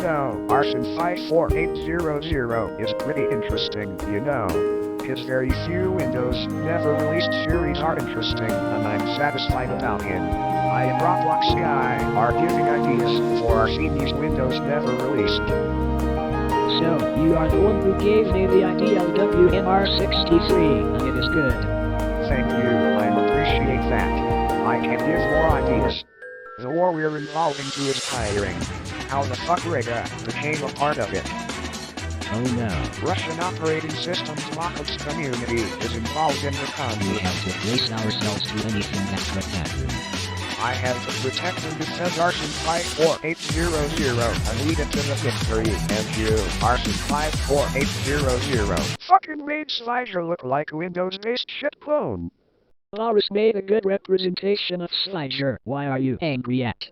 know, Arson 54800 is pretty interesting, you know. His very few Windows never released series are interesting, and I'm satisfied about him. I and Roblox guy are giving ideas for our series Windows never released. So, you are the one who gave me the idea of WMR63, and it is good. Thank you, I appreciate that. I can give more ideas. The war we're involved into is tiring. How the fuck Riga became a part of it. Oh no. Russian operating systems mockups community is involved in the We conflict. have to brace ourselves to anything that could happen. I have to protect and defend Arson 54800 and lead it to the victory, and you, Arson 54800, fucking made Slider look like a Windows-based shit clone. Loris made a good representation of Slider. Why are you angry at?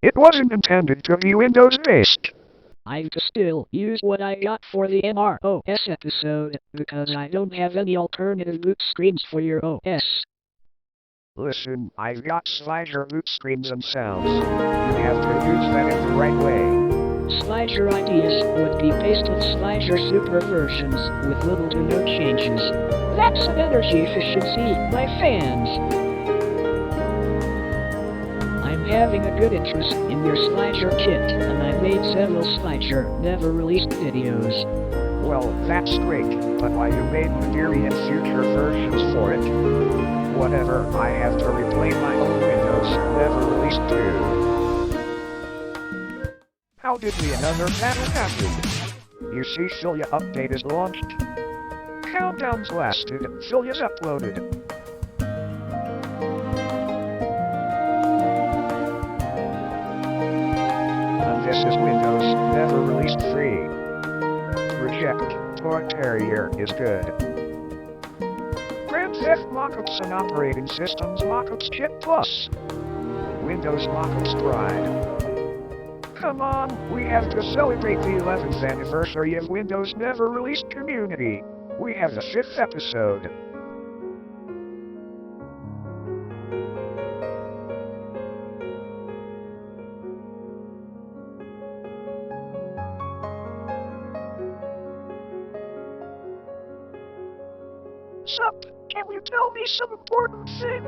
It wasn't intended to be Windows-based. I've to still use what I got for the MROS episode, because I don't have any alternative boot screens for your OS. Listen, I've got Slider boot screens and sounds. You have to use that in the right way. Slider ideas would be based on Slider super versions with little to no changes. That's an energy efficiency, my fans. I'm having a good interest in your Slider kit, and I made several Slider never released videos. Well, that's great, but why you made VidLii and future versions for it? Whatever, I have to replay my own Windows never released too. How did the another battle happen? You see, Filia update is launched. Countdown's lasted, Filia's uploaded. And this is Windows never released 3. Reject, Toy Terrier is good. Grand Theft Mockups and Operating Systems Mockups Kit Plus. Windows Mockups Pride. Come on, we have to celebrate the 11th anniversary of Windows Never Released Community. We have the 5th episode. Sup, can you tell me some important thing?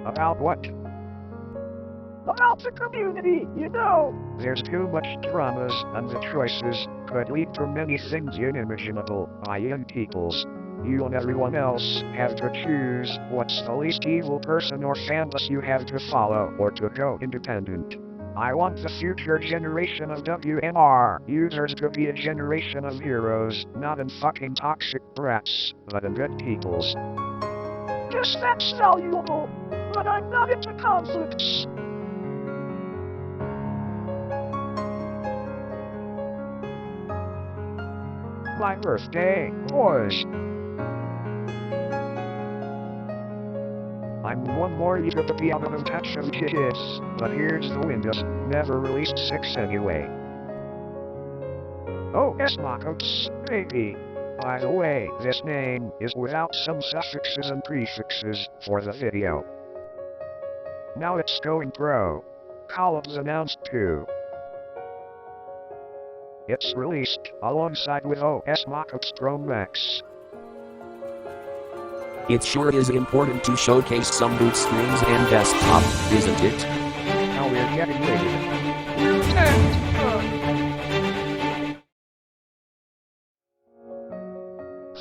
About what? About the community, you know. There's too much dramas, and the choices could lead to many things unimaginable by young peoples. You and everyone else have to choose what's the least evil person or fanbase you have to follow, or to go independent. I want the future generation of WMR users to be a generation of heroes, not in fucking toxic brats, but in good peoples. Guess that's valuable, but I'm not into conflicts. My birthday, boys. I'm one more year to be out of touch of kids, but here's the Windows never released 6 anyway. OS Mockups, baby. By the way, this name is without some suffixes and prefixes for the video. Now it's going pro. Columns announced too. It's released alongside with OS Mockups Pro Max. It sure is important to showcase some boot screens and desktop, isn't it? Now we're getting waited.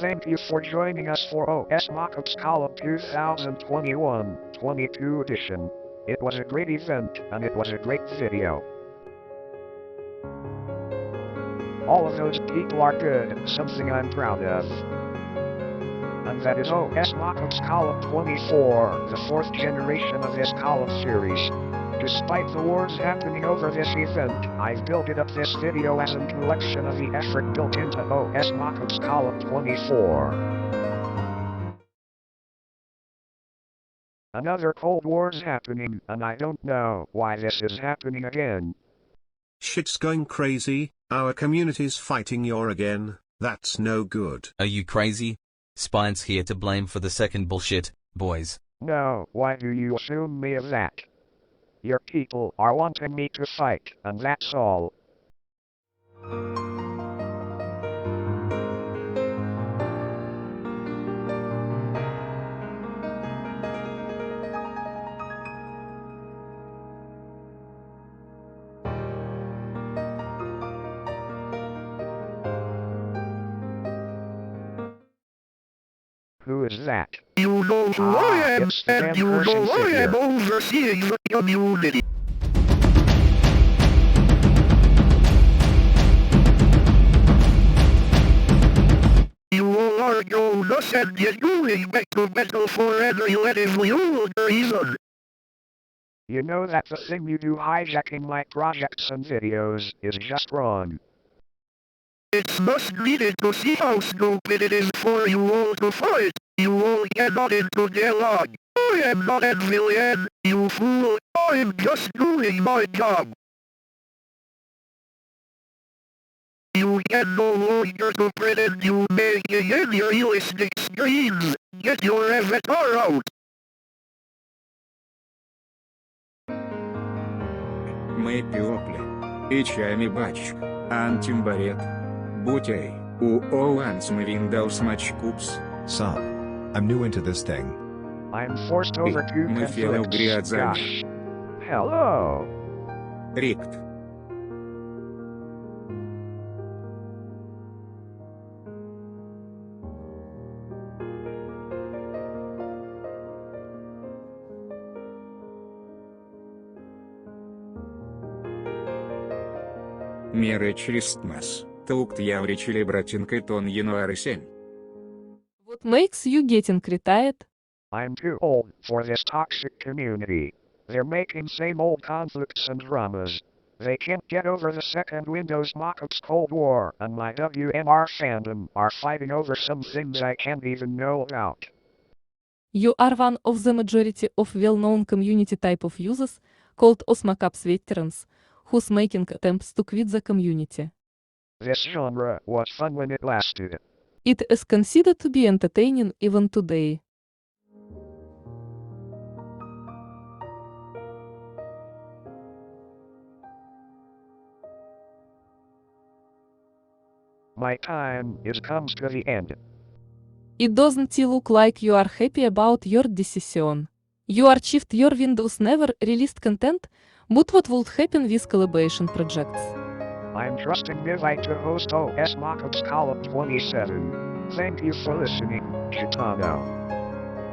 Thank you for joining us for OS Mockups Column 2021-22 edition. It was a great event, and it was a great video. All of those people are good, something I'm proud of. And that is OS Mockups Column 24, the 4th generation of this column series. Despite the wars happening over this event, I've built up this video as a collection of the effort built into OS Mockups Column 24. Another Cold War's happening, and I don't know why this is happening again. Shit's going crazy, our community's fighting your again, that's no good. Are you crazy? Spy's here to blame for the second bullshit, boys. No, why do you assume me of that? Your people are wanting me to fight, and that's all. Who is that? You know who I am, it's the and damn you know person I am figure. overseeing the community. You all are going to send it going back to battle for any relatively old reason. You know that the thing you do hijacking my projects and videos is just wrong. It's just needed to see how stupid it is for you all to fight. You all get not into dialogue. I am not a villain, you fool. I am just doing my job. You can no longer to pretend you making any realistic screens. Get your avatar out. Ми піопли. І чайний бач. Антимбарет. Бутей. У OSM Windows Match Cubes. Sup. I'm new into this thing. I'm forced over to Мы фелов conflicts. грязали. Gosh. Hello. Рикт. Меры Christmas. Тукт явричили братинкой тон януарь 7. What makes you getting retired? I'm too old for this toxic community. They're making same old conflicts and dramas. They can't get over the second Windows Mockups Cold War, and my WMR fandom are fighting over some things I can't even know about. You are one of the majority of well-known community type of users called OSM veterans, who's making attempts to quit the community. This genre was fun when it lasted. It is considered to be entertaining even today. My time is comes to the end. It doesn't look like you are happy about your decision. You archived your Windows never released content, but what would happen with collaboration projects? I'm trusting VidLii to host OS Mockups Column 27. Thank you for listening, Chitano.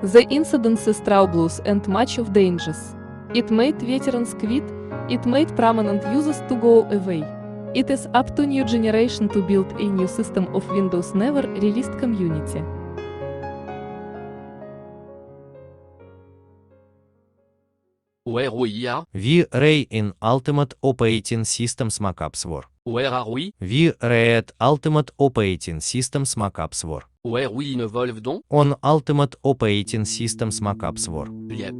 The incidences, troubles and much of dangers. It made veterans quit, it made prominent users to go away. It is up to new generation to build a new system of Windows never released community. Where we are? VidLii in Ultimate Operating Systems Mockups War. Where are we? VidLii at Ultimate Operating Systems Mockups War. Where we involved on? On Ultimate Operating Systems Mockups War. Yep.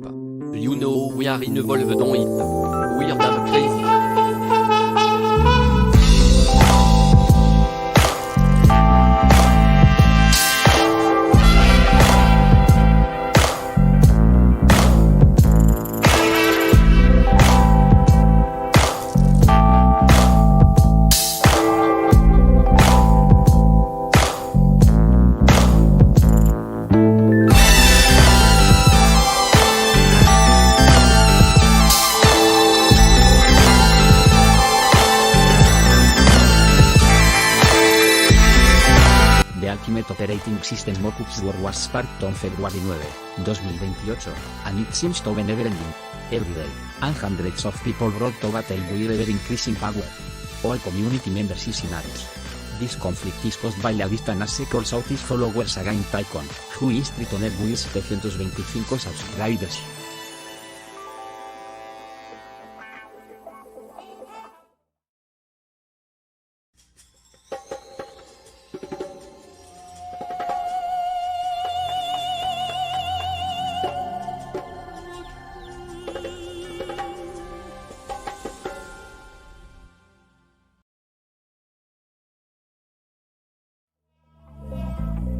You know we are involved on it. Weird and crazy. The Ultimate Operating System Mockups War was sparked on February 9, 2028, and it seems to be never ending. Every day, and hundreds of people brought to battle with ever-increasing power. All community members is in arms. This conflict is caused by la distant as calls out his followers against Tycoon, who is threatened with 725 subscribers.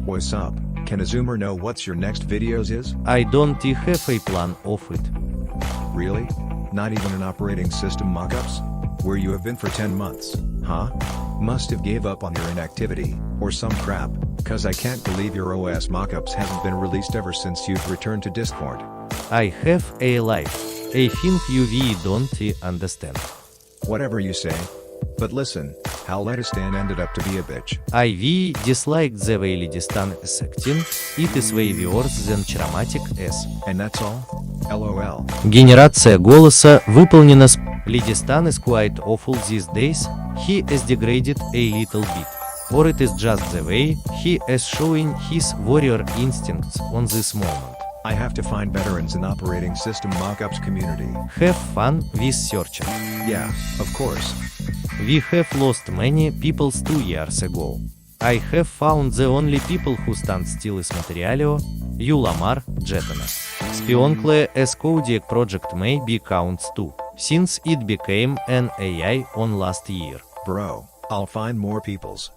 What's up? Can a Zoomer know what's your next videos is? I don't have a plan of it. Really? Not even an operating system mockups? Where you have been for 10 months, huh? Must have gave up on your inactivity, or some crap, cause I can't believe your OS mockups haven't been released ever since you've returned to Discord. I have a life. I think you don't understand. Whatever you say. But listen, how Letistan ended up to be a bitch. I dislike the way Ledistan is acting, it is way worse than Chromatic S. And that's all? LOL. Генерация голоса выполнена с... Ledistan is quite awful these days, he is degraded a little bit. Or it is just the way he is showing his warrior instincts on this moment. I have to find veterans in operating system mockups community. Have fun with searching. Yeah, of course. We have lost many people 2 years ago. I have found the only people who stand still is Materialio, Lamar, Jetana. Spyonclear as Kodiak project maybe counts too, since it became an AI on last year. Bro, I'll find more peoples.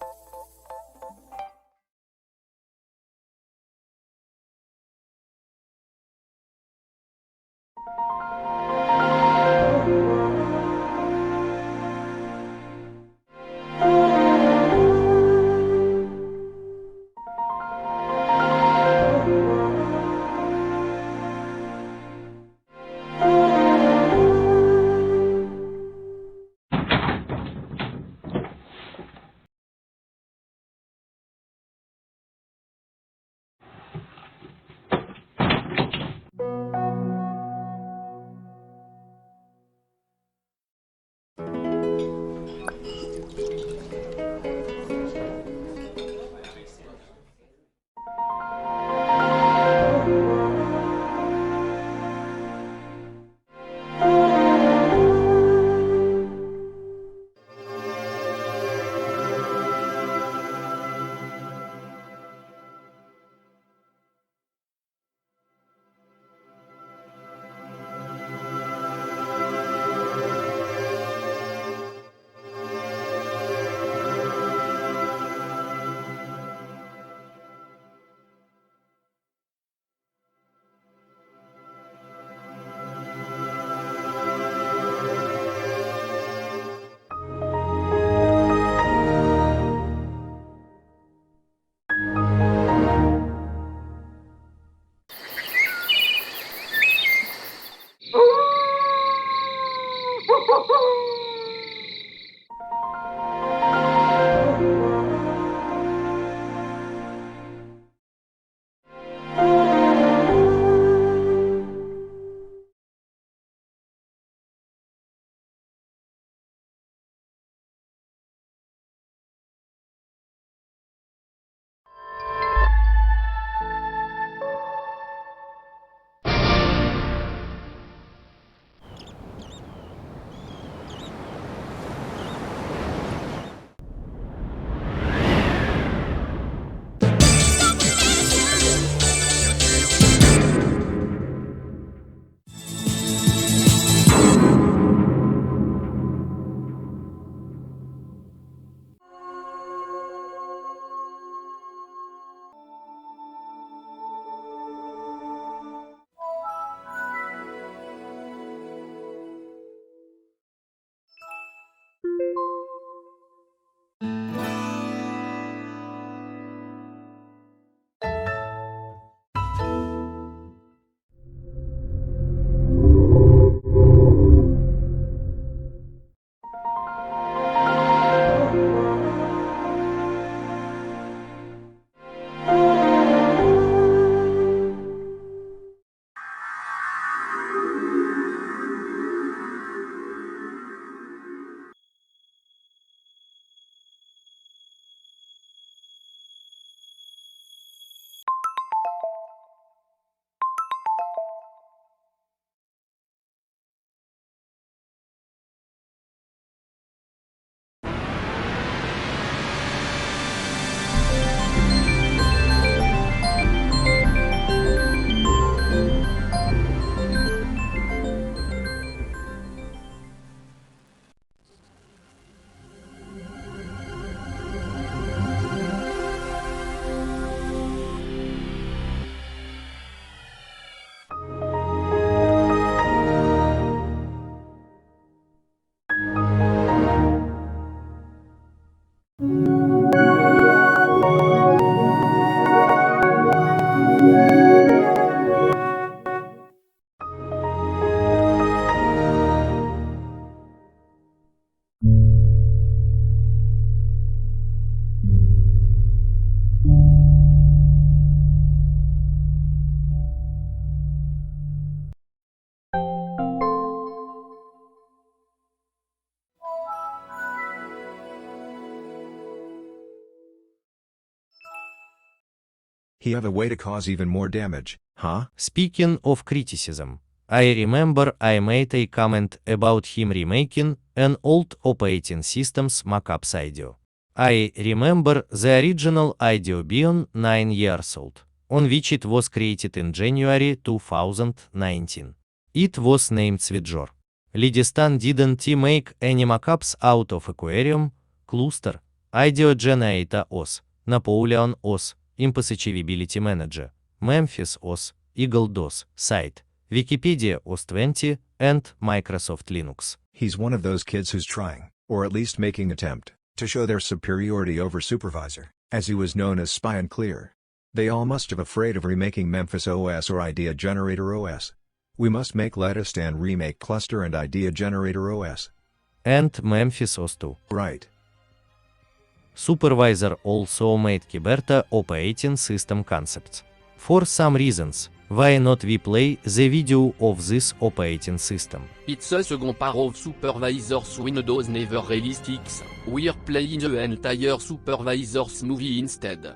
He have a way to cause even more damage, huh? Speaking of criticism, I remember I made a comment about him remaking an old operating system's mockups IDEO. I remember the original IDEO being 9 years old, on which it was created in January 2019. It was named Swidjor. Lidistan didn't make any mockups out of Aquarium, Cluster, IDEO Generator OS, Napoleon OS, Impulse Achievability Manager, Memphis OS, Eagle DOS, Site, Wikipedia OS 20, and Microsoft Linux. He's one of those kids who's trying, or at least making attempt, to show their superiority over Supervisor, as he was known as Spyonclear. They all must have afraid of remaking Memphis OS or Idea Generator OS. We must make Lettuce and remake Cluster and Idea Generator OS. And Memphis OS 2. Right. Supervisor also made Kiberta operating system concepts. For some reasons, why not we play the video of this operating system? It's a second part of Supervisor's Windows never released X. We're playing the entire Supervisor's movie instead.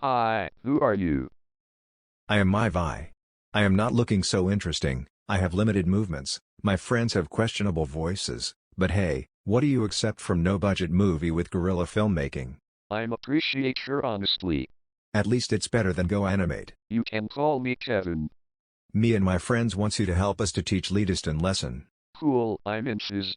Hi, who are you? I am my Vi. I am not looking so interesting, I have limited movements, my friends have questionable voices, but hey, what do you accept from no-budget movie with guerrilla filmmaking? I'm appreciate your honesty. At least it's better than go animate. You can call me Kevin. Me and my friends wants you to help us to teach Leadiston lesson. Cool, I'm inches.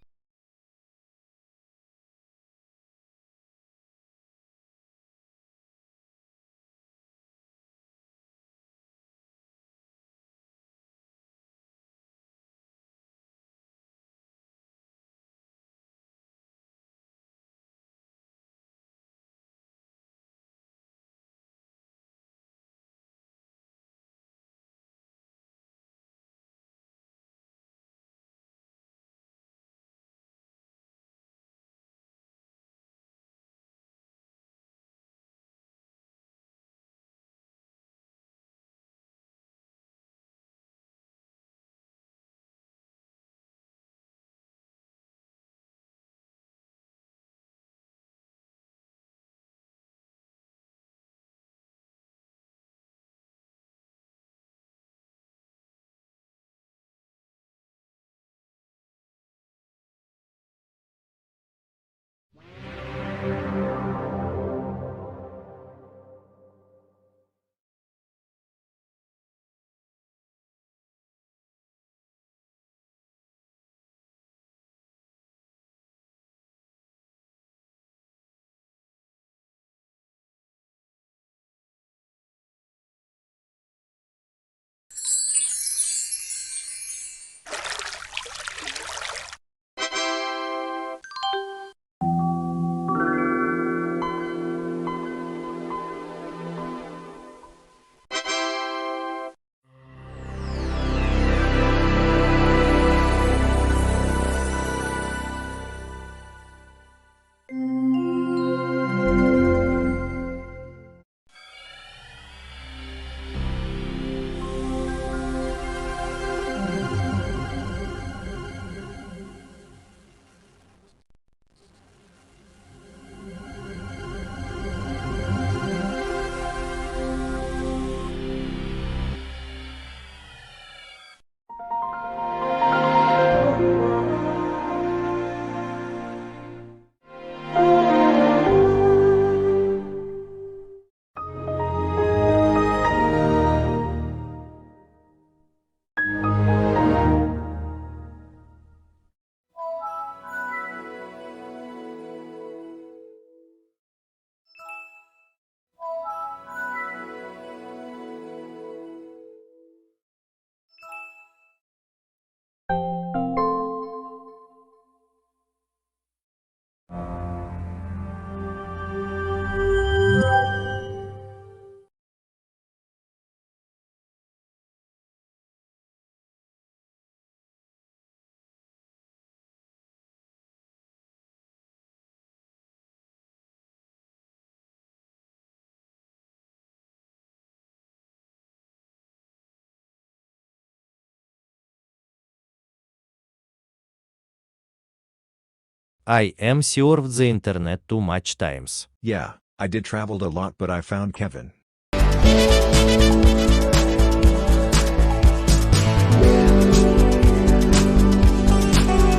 I am surfed the internet too much times. Yeah, I did traveled a lot but I found Kevin.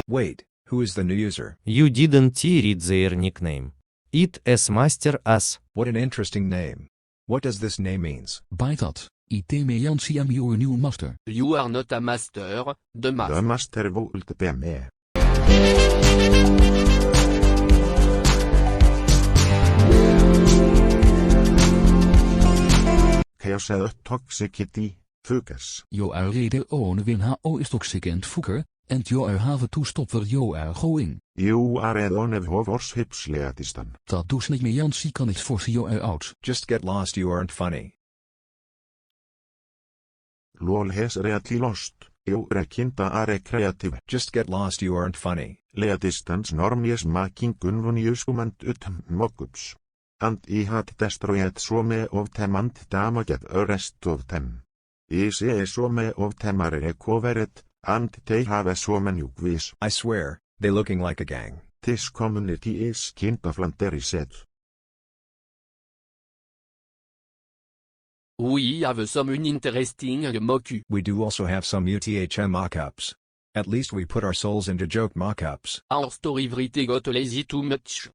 Wait, who is the new user? You didn't read their nickname. It is Master As. What an interesting name. What does this name means? By that, it may I am your new master. You are not a master, the master. The master volte be me. Chaos toxicity, focus. You are ready on when how is toxic and fucker, and you are have to stop where you are going. You are on of hovorshipsleatistan. Dat does niet meer Jansie kan het force you are out. Just get lost, you aren't funny. Lol has reatli lost. You rekinta are creative. Just get lost, you aren't funny. Leatistans normies making unvoniusumant ut mokups. And I had destroyed so many of them and damaged the rest of them. I see so many of them are recovered, and they have so many quiz. I swear, they looking like a gang. This community is kind of said. We have some uninteresting mock-up. We do also have some UTHM mockups. At least we put our souls into joke mockups. Our story writer got lazy too much.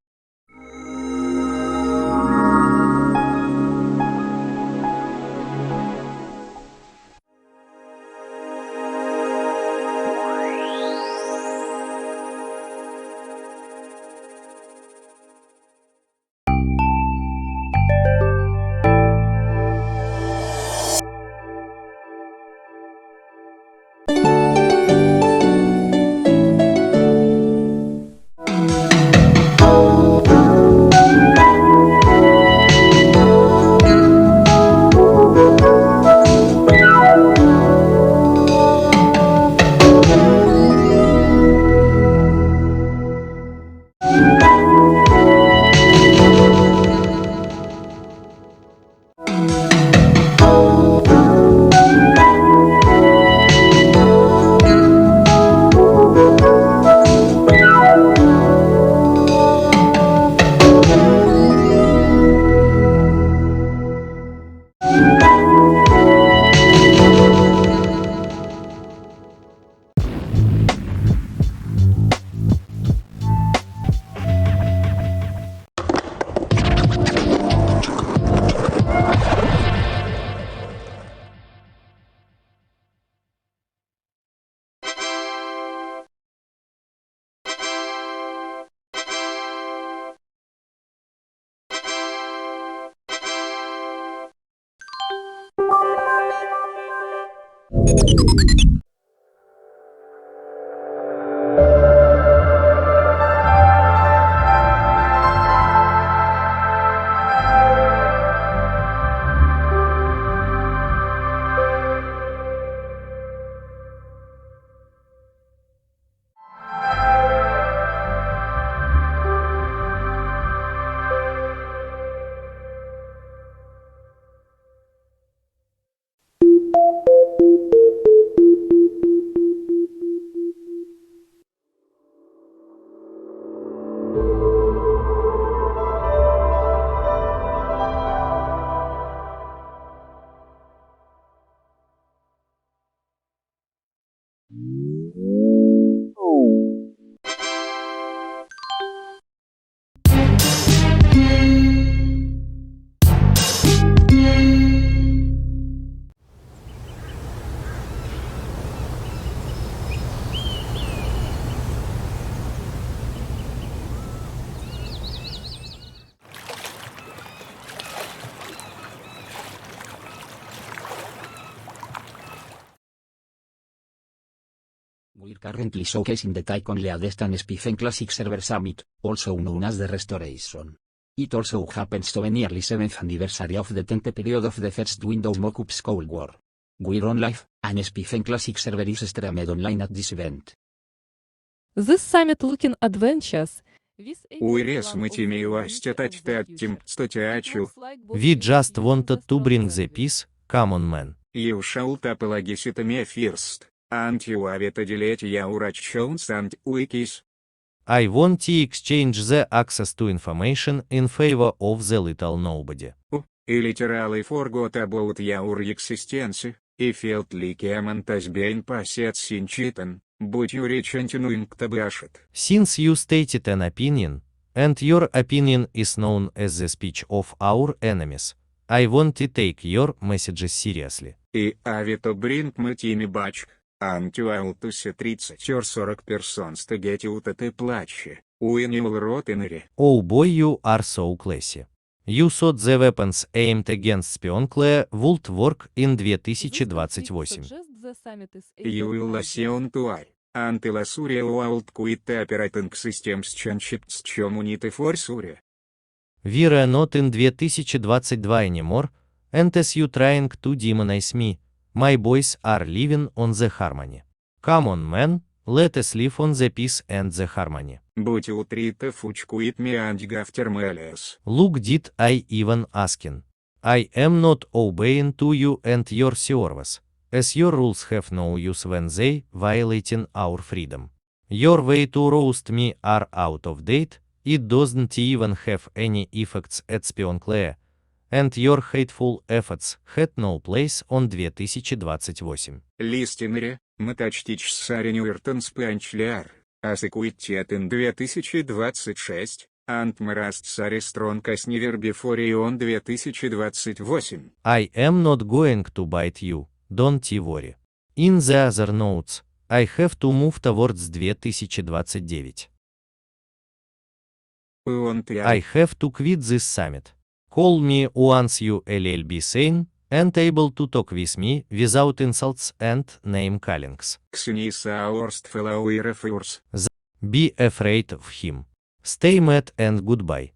We're currently showcasing the Tycoon Leadestan Spifen Classic Server Summit, also known as the Restoration. It also happens to be nearly 7th anniversary of the 10th period of the first Windows Mockups Cold War. We're on live, and Spifen Classic Server is streamed online at this event. This summit looking adventurous. Уйрес мы тебе властятать тем, что тебя очу. We just wanted to bring the peace, come on man. You shall tapologis it me first, and you have it delete ya urachons and wikis. I want to exchange the access to information in favor of the little nobody. I literally forgot about your existence, I felt like a montage being passed sin cheaten, but you reach continuing to bash it. Since you stated an opinion, and your opinion is known as the speech of our enemies, I want to take your messages seriously. I have to bring my team back, and you will to see 30 or 40 persons to get you to the плаче, when you will rot in it. Oh boy, you are so classy. You thought the weapons aimed against Spyonclear would work in 2028. You will listen to I, until Assyria will quit the operating systems changed community for Syria. We're not in 2022 anymore, and as you trying to demonize me, my boys are living on the harmony. Come on man, let us live on the peace and the harmony. But you treat the fuch quit me and after malice. Look, did I even asking? I am not obeying to you and your servers, as your rules have no use when they violating our freedom. Your way to roast me are out of date, it doesn't even have any effects at Spyonclear, and your hateful efforts had no place on 2028. Listener, Матачтич Саренюертон Spyonclear, Асекуитиатен 2026, Антмараст Саристронкас Never Before on 2028. I am not going to bite you, don't you worry. In the other notes, I have to move towards 2029. I have to quit this summit. Call me once you LLB sane and able to talk with me without insults and name callings. Be afraid of him. Stay mad and goodbye.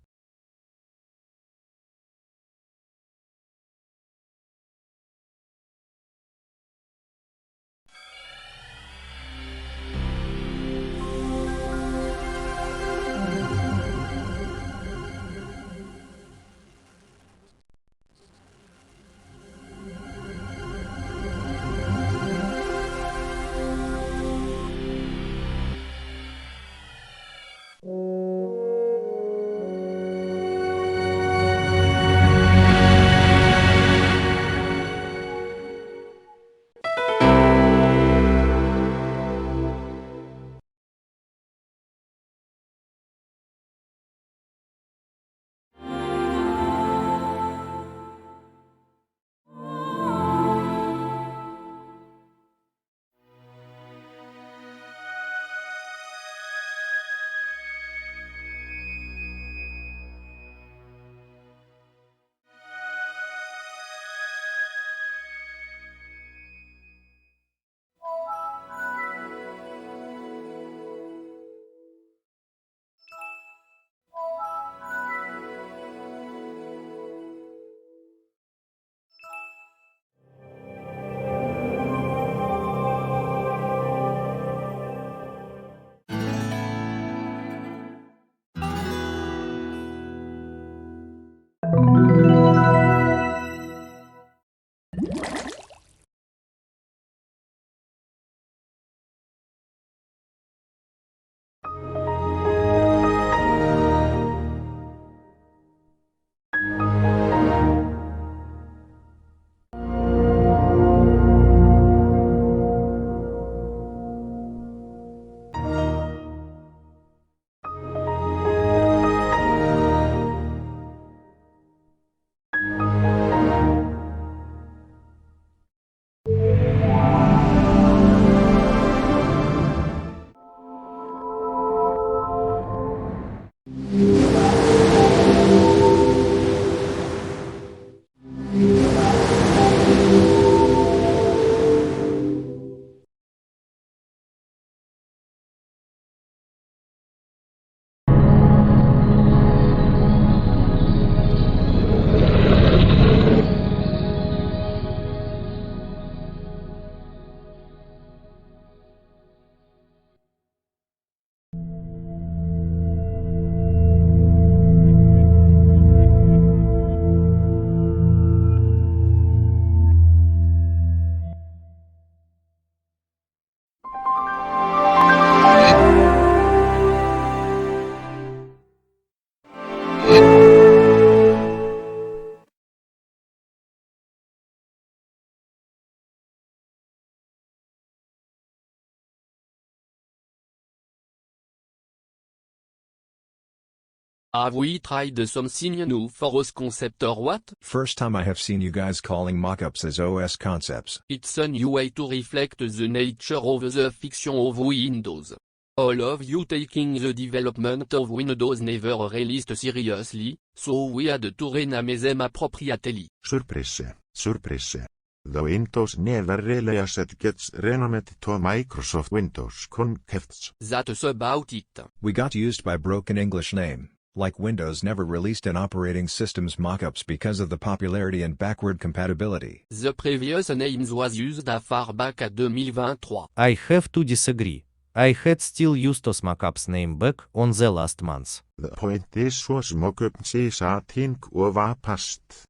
Have we tried something new for OS concept or what? First time I have seen you guys calling mockups as OS concepts. It's a new way to reflect the nature of the fiction of Windows. All of you taking the development of Windows never released seriously, so we had to rename them appropriately. Surprise, surprise. The Windows never released gets renowned to Microsoft Windows concepts. That's about it. We got used by broken English name. Like Windows never released an operating system's mockups because of the popularity and backward compatibility. The previous names was used as far back as 2023. I have to disagree. I had still used OS mockups name back on the last month. The point is was mockups is a thing of a past.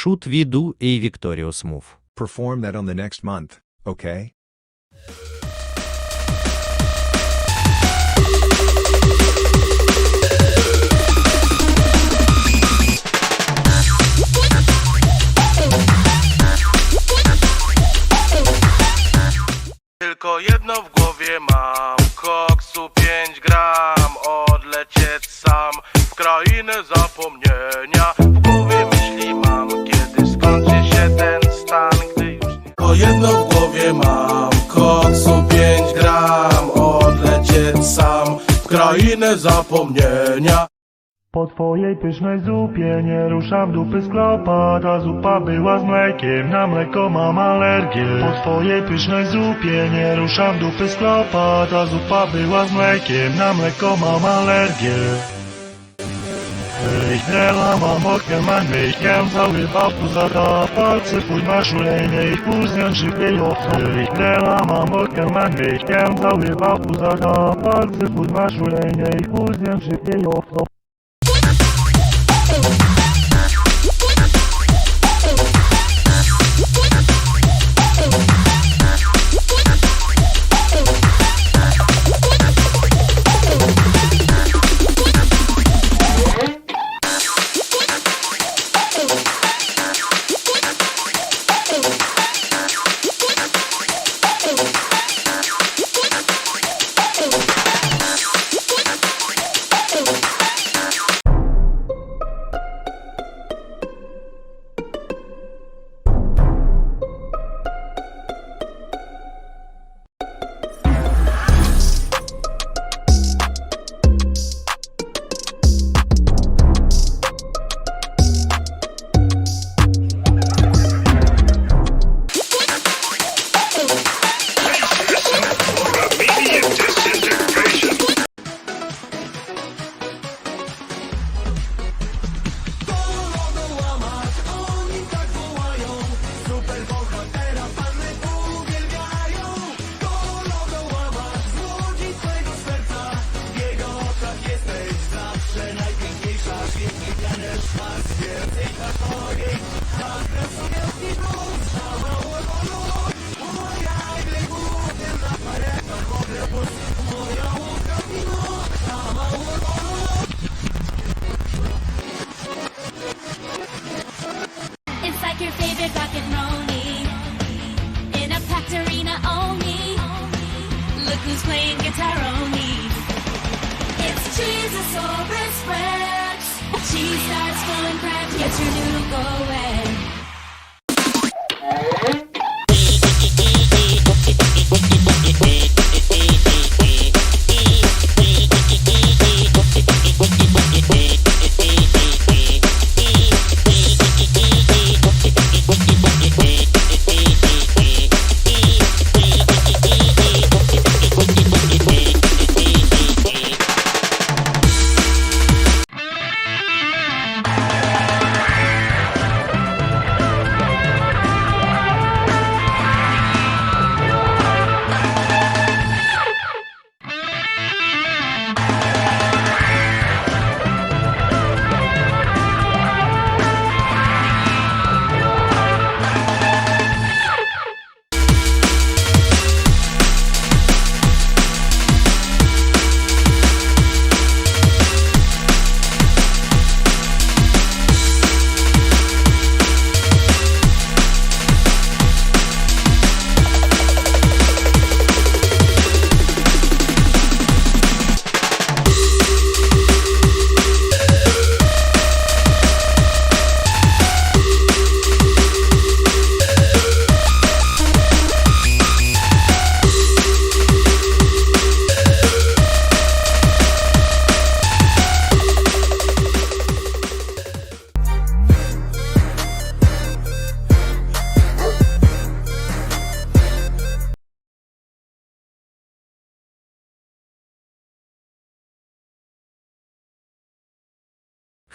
Should we do a victorious move? Perform that on the next month, okay? Tylko jedno w głowie mam, koksu 5 gram, odlecieć sam w krainę zapomnienia. W głowie myśli mam, kiedy skończy się ten stan, gdy już nie... Tylko jedno w głowie mam, koksu 5 gram, odlecieć sam w krainę zapomnienia. Po twojej pysznej zupie nie ruszam dupy z klopa. Ta zupa była z mlekiem, na mleko mam alergię. Po twojej pysznej zupie nie ruszam dupy z klopa. Ta zupa była z mlekiem, na mleko mam alergię. Ich drela mam okiem, mich gern cały bałku zada. Palce pójdź ma szulenie, ich później żywej ochy. Ich drela mam okiem, mich gern cały bałku zada. Palce pójdź ma szulenie, ich później żywej ochy. It's like your favorite rocket roni in a packed arena only. Look who's playing guitar-oni. It's Cheezosaurus Rex. Cheese starts flowing crack, gets your noodle go wet.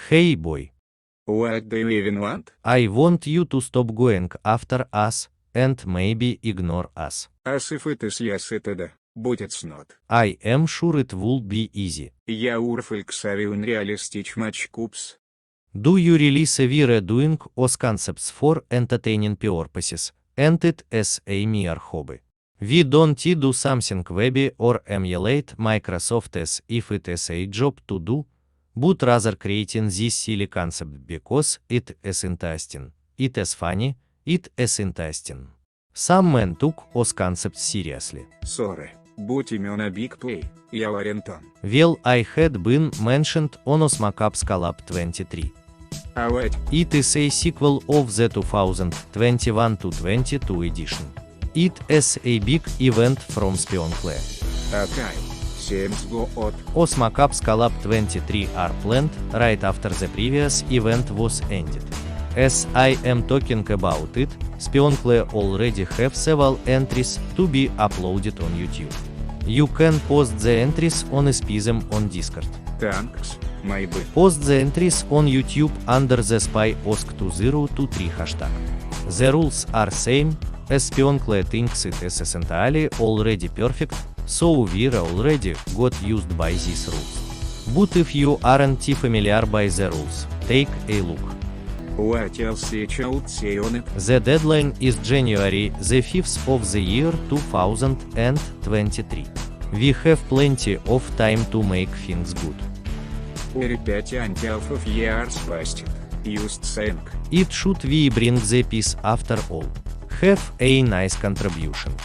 Hey boy. What do you even want? I want you to stop going after us, and maybe ignore us. As if it is yes it is, but it's not. I am sure it would be easy. Я урфельк савиун реалистич матч купс. Do you release a VR doing os concepts for entertaining purposes, and it as a mere hobby? We don't do something webby or emulate Microsoft as if it is a job to do, but rather creating this silly concept because it is interesting, it is funny, it is interesting. Some men took os concepts seriously. Sorry, but I'm a big play, я Ларентон. Well, I had been mentioned on os Mockups Collab 23. Alright. It is a sequel of the 2021-22 edition. It is a big event from Spyonclear. Okay, seems good. Os Mockups Collab 23 are planned right after the previous event was ended. As I am talking about it, Spyonclear already have several entries to be uploaded on YouTube. You can post the entries on SPSM on Discord. Thanks, maybe. Post the entries on YouTube under the Spyonclear2023 hashtag. The rules are same, as Spyonclear thinks it is essentially already perfect, so we're already got used by these rules. But if you aren't familiar by the rules, take a look. What else should say on it? The deadline is January the 5th of the year 2023. We have plenty of time to make things good. Repeat until 5 years wasted. Just think. It should we bring the peace after all. Have a nice contribution.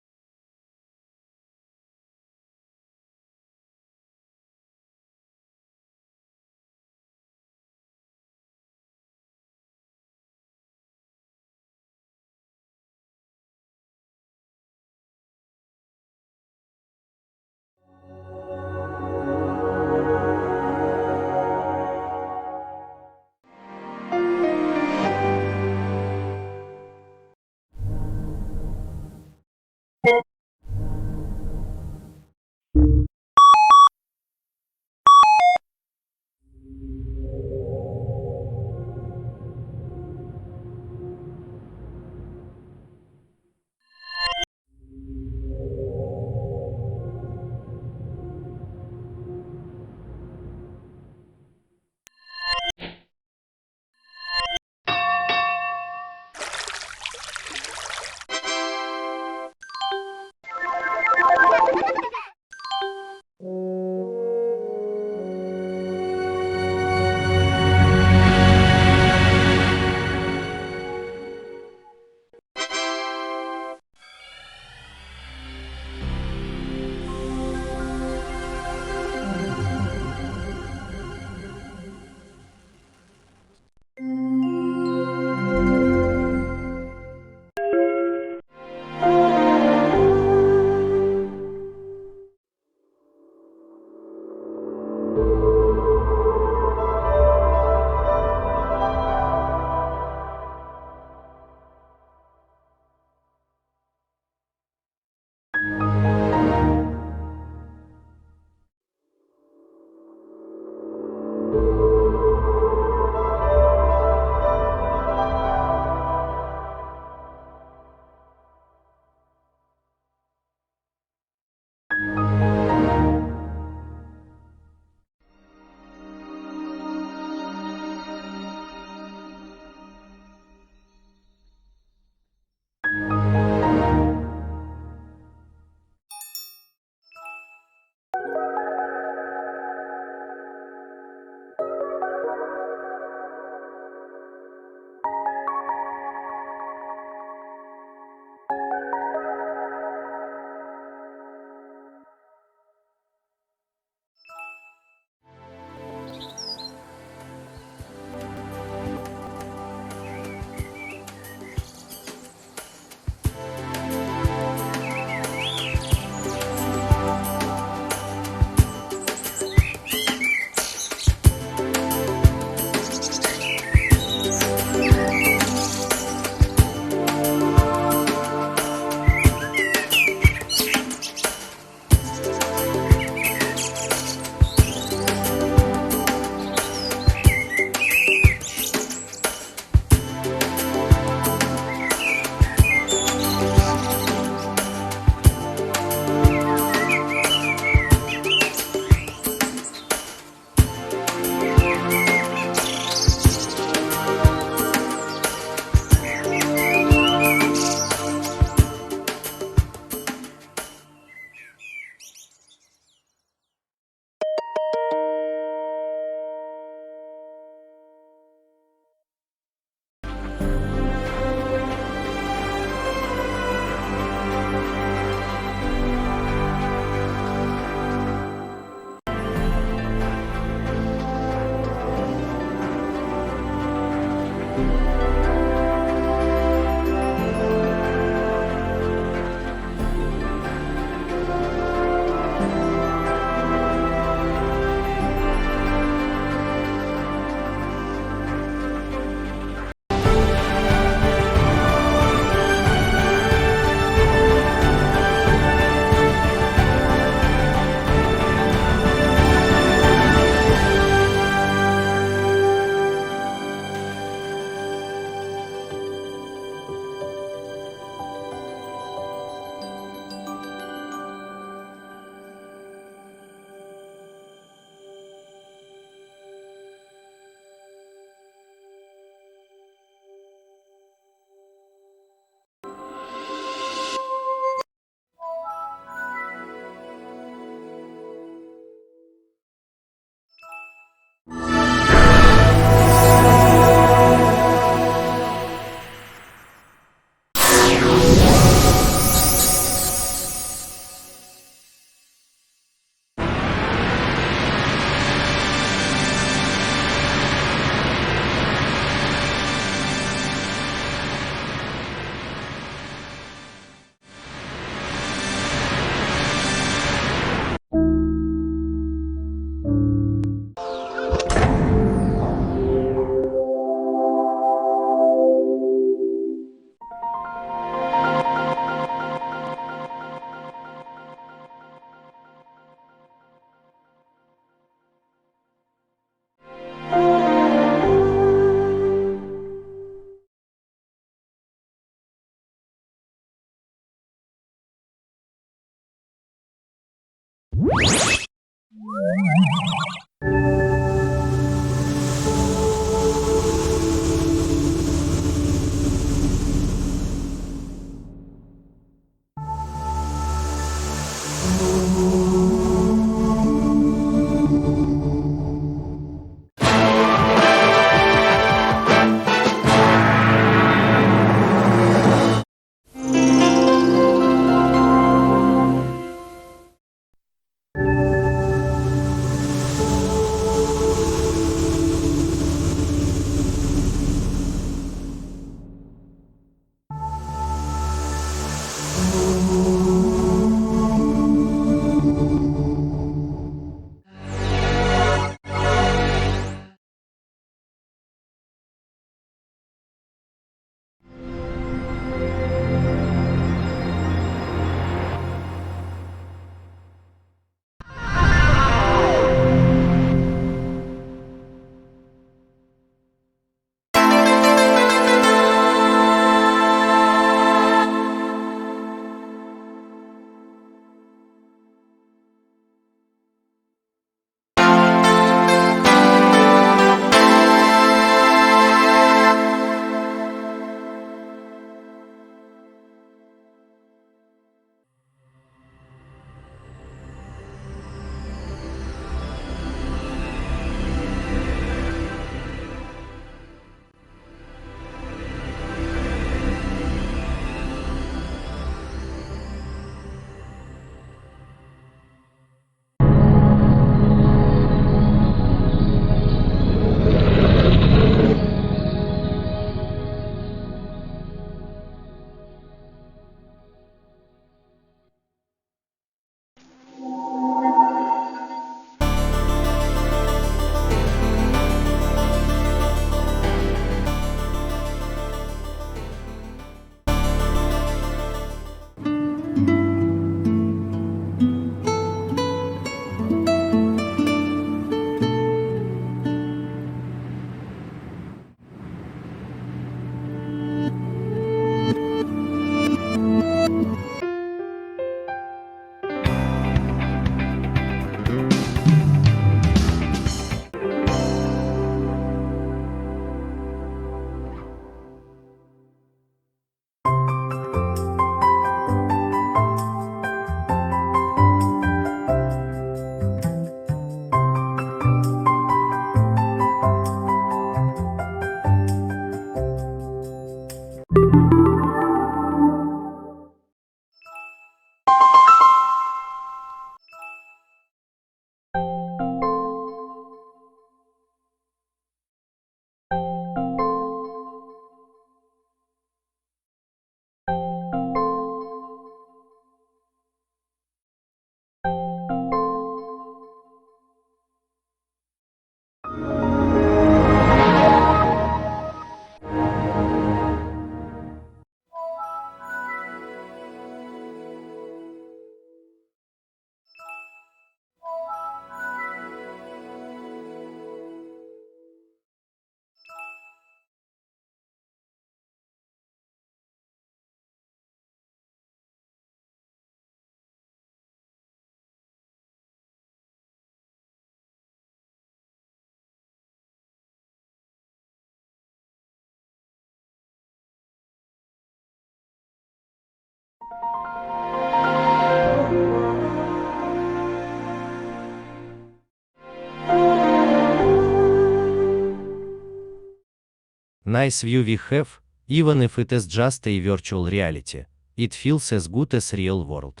Nice view we have, even if it is just a virtual reality. It feels as good as real world.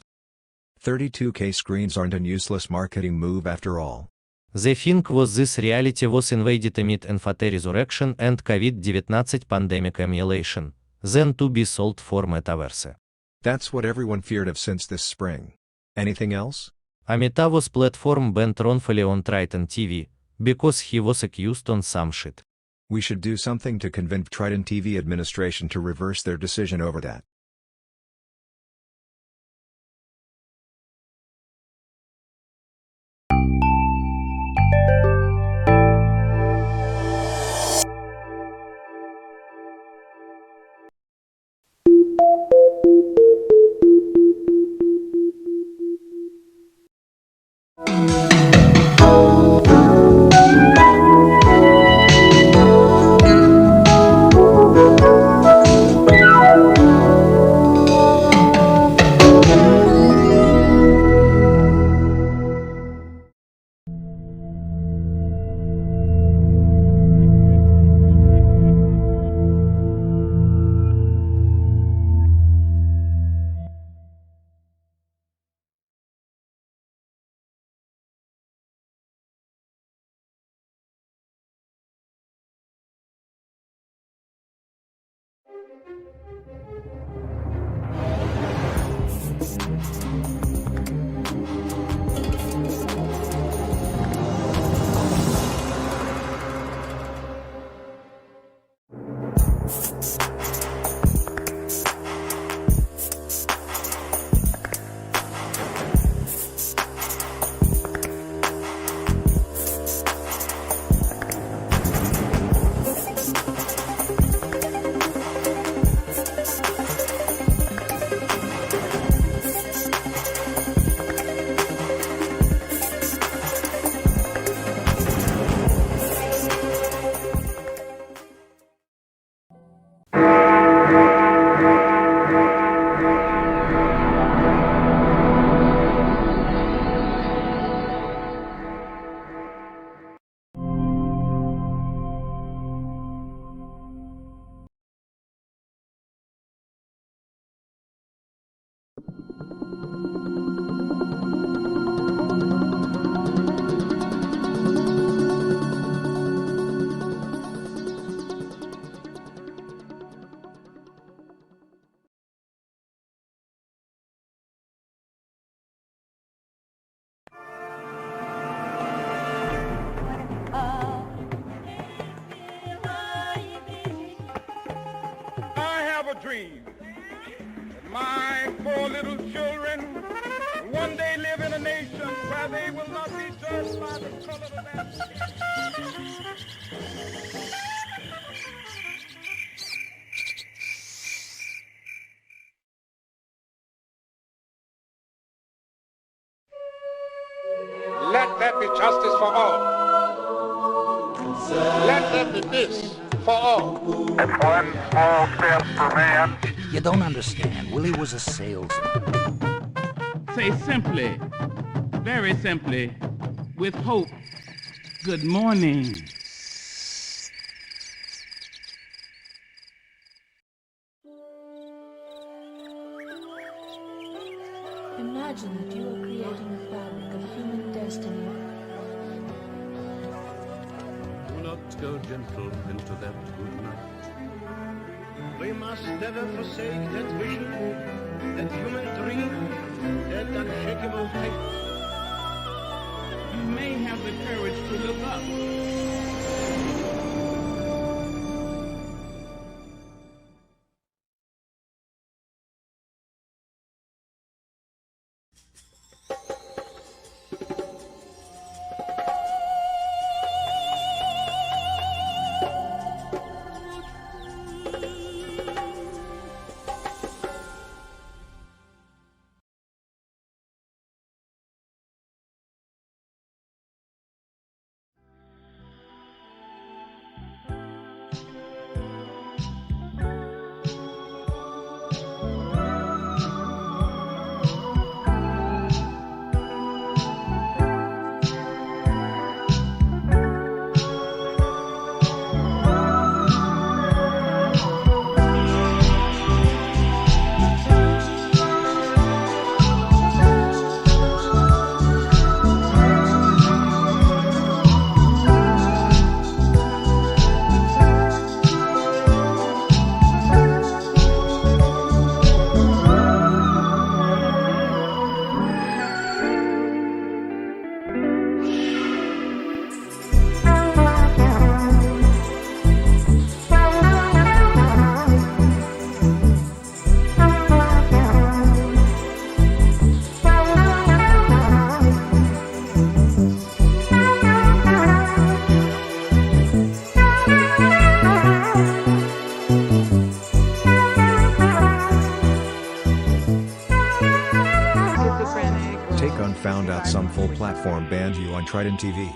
32K screens aren't an useless marketing move after all. The thing was this reality was invaded amid NFT resurrection and COVID-19 pandemic emulation, then to be sold for metaverse. That's what everyone feared of since this spring. Anything else? Amita was platform banned wrongfully on Triton TV, because he was accused on some shit. We should do something to convince Triton TV administration to reverse their decision over that. I have a dream that my 4 little children will one day live in a nation where they will not be judged by the color of their skin. Let there be justice for all. Let there be peace for all. It's one small step for man. You don't understand. Willie was a salesman. Say simply, very simply, with hope, good morning. Imagine that you are creating a fabric of human destiny. Do not go gentle into that good night. We must never forsake that vision, that human dream, that unshakable faith. You may have the courage to look up. Found out some full platform banned you on Trident TV.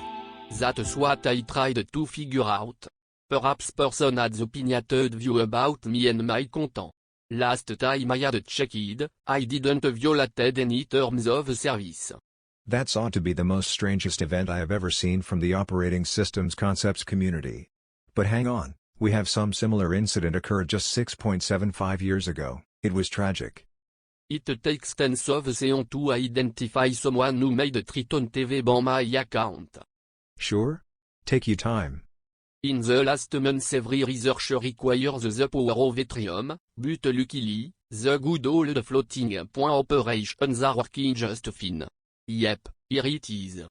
That's what I tried to figure out. Perhaps person had the opinionated view about me and my content. Last time I had checked, I didn't violated any terms of service. That's ought to be the most strangest event I have ever seen from the operating systems concepts community. But hang on, we have some similar incident occurred just 6.75 years ago. It was tragic. It takes tens of seconds to identify someone who made Triton TV ban my account. Sure? Take your time. In the last months every research requires the power of Ethereum, but luckily, the good old floating point operations are working just fine. Yep, here it is.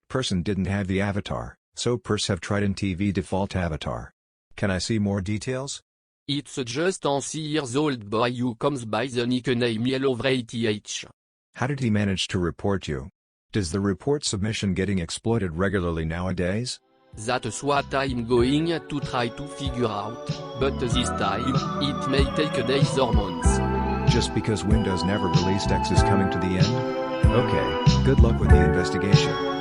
Person didn't have the avatar, so pers have tried in TV default avatar. Can I see more details? It's just an 6 years old boy who comes by the nickname Yellow8th. How did he manage to report you? Does the report submission getting exploited regularly nowadays? That's what I'm going to try to figure out, but this time, it may take days or months. Just because Windows never released X is coming to the end? Okay, good luck with the investigation.